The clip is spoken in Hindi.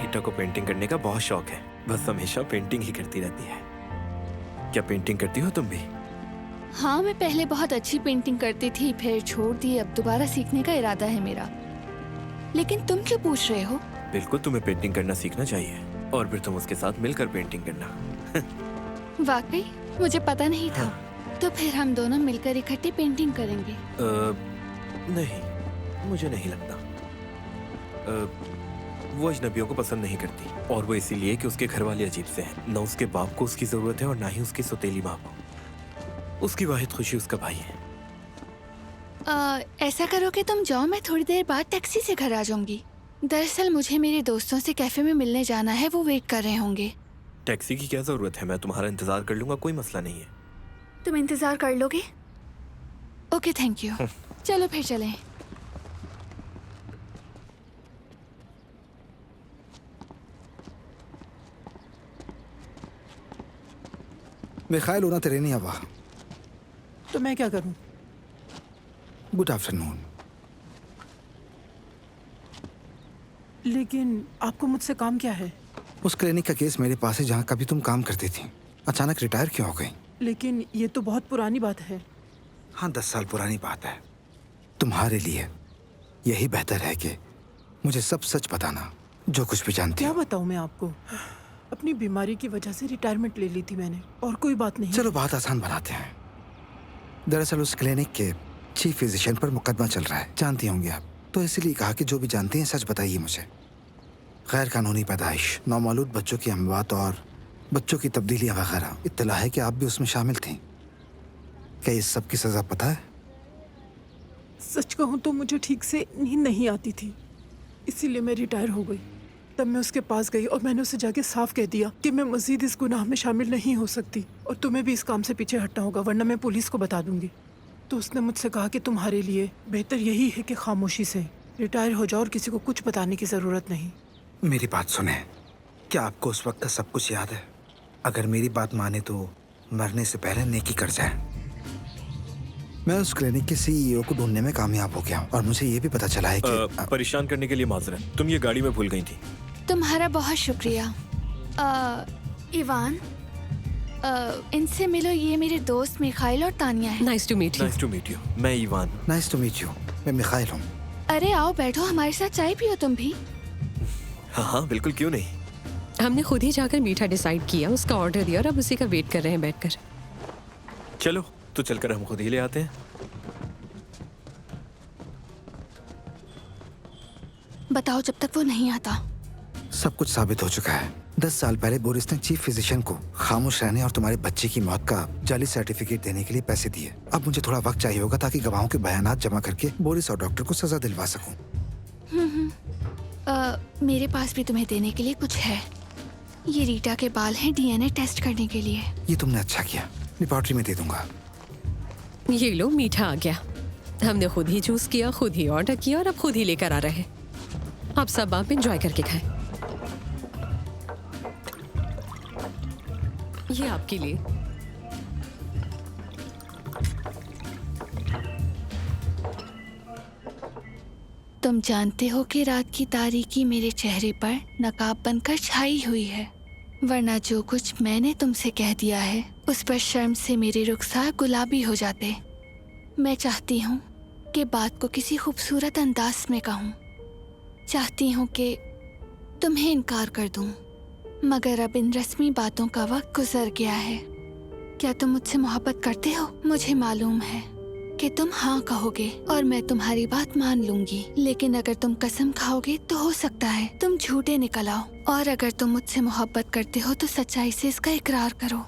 रीटा को पेंटिंग करने का बहुत शौक है, बस हमेशा पेंटिंग ही करती रहती है। क्या पेंटिंग करती हो तुम भी? हाँ, मैं पहले बहुत अच्छी पेंटिंग करती थी, फिर छोड़ दी। अब दोबारा सीखने का इरादा है मेरा। लेकिन तुम क्यों पूछ रहे हो? बिल्कुल, तुम्हें पेंटिंग करना सीखना चाहिए और फिर तुम उसके साथ मिलकर पेंटिंग करना। वाकई मुझे पता नहीं था। तो फिर हम दोनों मिलकर इकट्ठे पेंटिंग करेंगे। नहीं, मुझे नहीं लगता। वो अजनबियों को पसंद नहीं करती, और वो इसीलिए कि उसके घर वाले अजीब से हैं। न उसके बाप को उसकी जरूरत है और ना ही उसकी सौतेली माँ को। उसकी वाहिद खुशी उसका भाई है। ऐसा करो कि तुम जाओ, मैं थोड़ी देर बाद टैक्सी से घर आ जाऊंगी। दरअसल मुझे मेरे दोस्तों से कैफे में मिलने जाना है, वो वेट कर रहे होंगे। टैक्सी की क्या जरूरत है, मैं तुम्हारा इंतजार कर लूंगा, कोई मसला नहीं है। तुम इंतजार कर लोगे? Okay, thank you. चलो फिर चलें। मिखाइल होना तेरे नहीं आवा। तो मैं क्या करूं? Good afternoon. लेकिन आपको मुझसे काम क्या है? उस क्लिनिक का केस मेरे पास है जहाँ कभी तुम काम करती थी। अचानक रिटायर क्यों हो गई? लेकिन ये तो बहुत पुरानी बात है। हाँ, 10 साल पुरानी बात है। तुम्हारे लिए यही बेहतर है कि मुझे सब सच बताना, जो कुछ भी जानती क्या हो। बताऊं मैं आपको? अपनी बीमारी की वजह से रिटायरमेंट ले ली थी मैंने, और कोई बात नहीं। चलो बात आसान बनाते हैं। दरअसल उस क्लिनिक के चीफ फिजिशियन पर मुकदमा चल रहा है, जानती होंगी आप। तो इसलिए कहा कि जो भी जानती हैं सच बताइए मुझे। गैर कानूनी पैदाइश, नौमौलूद बच्चों की अमवात और बच्चों की तब्दीलियां वगैरह। इत्तला है कि आप भी उसमें शामिल थीं। क्या इस सब की सजा पता है? सच कहूं तो मुझे ठीक से नींद नहीं आती थी, इसीलिए मैं रिटायर हो गई। तब मैं उसके पास गई और मैंने उसे जाके साफ कह दिया कि मैं मजीद इस गुनाह में शामिल नहीं हो सकती और तुम्हें भी इस काम से पीछे हटना होगा, वरना मैं पुलिस को बता दूंगी। तो उसने मुझसे कहा कि तुम्हारे लिए बेहतर यही है कि खामोशी से रिटायर हो जाओ और किसी को कुछ बताने की ज़रूरत नहीं। मेरी बात सुने, क्या आपको उस वक्त का सब कुछ याद है? अगर मेरी बात माने तो मरने से पहले नेकी कर जाए। मैं उस क्लिनिक के सीईओ को ढूंढने में कामयाब हो गया हूँ और मुझे ये भी पता चला है कि परेशान करने के लिए माजरत, तुम ये गाड़ी में भूल गई थी। तुम्हारा बहुत शुक्रिया। इवान, इनसे मिलो, ये मेरे दोस्त मिखाइल और तानिया है। Nice to meet you. Nice to meet you. मैं Ivan. Nice to meet you. मैं मिखाइल हूँ। अरे आओ बैठो, हमारे साथ चाय पियो तुम भी। हाँ हाँ बिल्कुल, क्यों नहीं। हमने खुद ही जाकर मीठा डिसाइड किया, उसका ऑर्डर दिया और अब उसी का वेट कर रहे हैं बैठकर। चलो तो चलकर हम खुद ही ले आते हैं। बताओ, जब तक वो नहीं आता। सब कुछ साबित हो चुका है। 10 साल पहले बोरिस ने चीफ फिजिशियन को खामोश रहने और तुम्हारे बच्चे की मौत का जाली सर्टिफिकेट देने के लिए पैसे दिए। अब मुझे थोड़ा वक्त चाहिए होगा ताकि गवाहों के बयानात जमा करके बोरिस और डॉक्टर को सजा दिलवा सकूं। मेरे पास भी तुम्हें देने के लिए कुछ है। ये रीटा के बाल हैं, डीएनए टेस्ट करने के लिए। ये तुमने अच्छा किया, लेबोरेटरी में दे दूंगा। ये लो, मीठा आ गया। हमने खुद ही चूज किया, खुद ही ऑर्डर किया और अब खुद ही लेकर आ रहे हैं। अब सब आप एंजॉय करके खाएं। ये आपके लिए। तुम जानते हो कि रात की तारीकी मेरे चेहरे पर नकाब बनकर छाई हुई है, वरना जो कुछ मैंने तुमसे कह दिया है उस पर शर्म से मेरे रुखसार गुलाबी हो जाते। मैं चाहती हूँ कि बात को किसी खूबसूरत अंदाज में कहूँ। चाहती हूँ कि तुम्हें इनकार कर दूँ, मगर अब इन रस्मी बातों का वक्त गुजर गया है। क्या तुम मुझसे मोहब्बत करते हो? मुझे मालूम है कि तुम हाँ कहोगे और मैं तुम्हारी बात मान लूंगी, लेकिन अगर तुम कसम खाओगे तो हो सकता है तुम झूठे निकल आओ। और अगर तुम मुझसे मोहब्बत करते हो तो सच्चाई से इसका इकरार करो।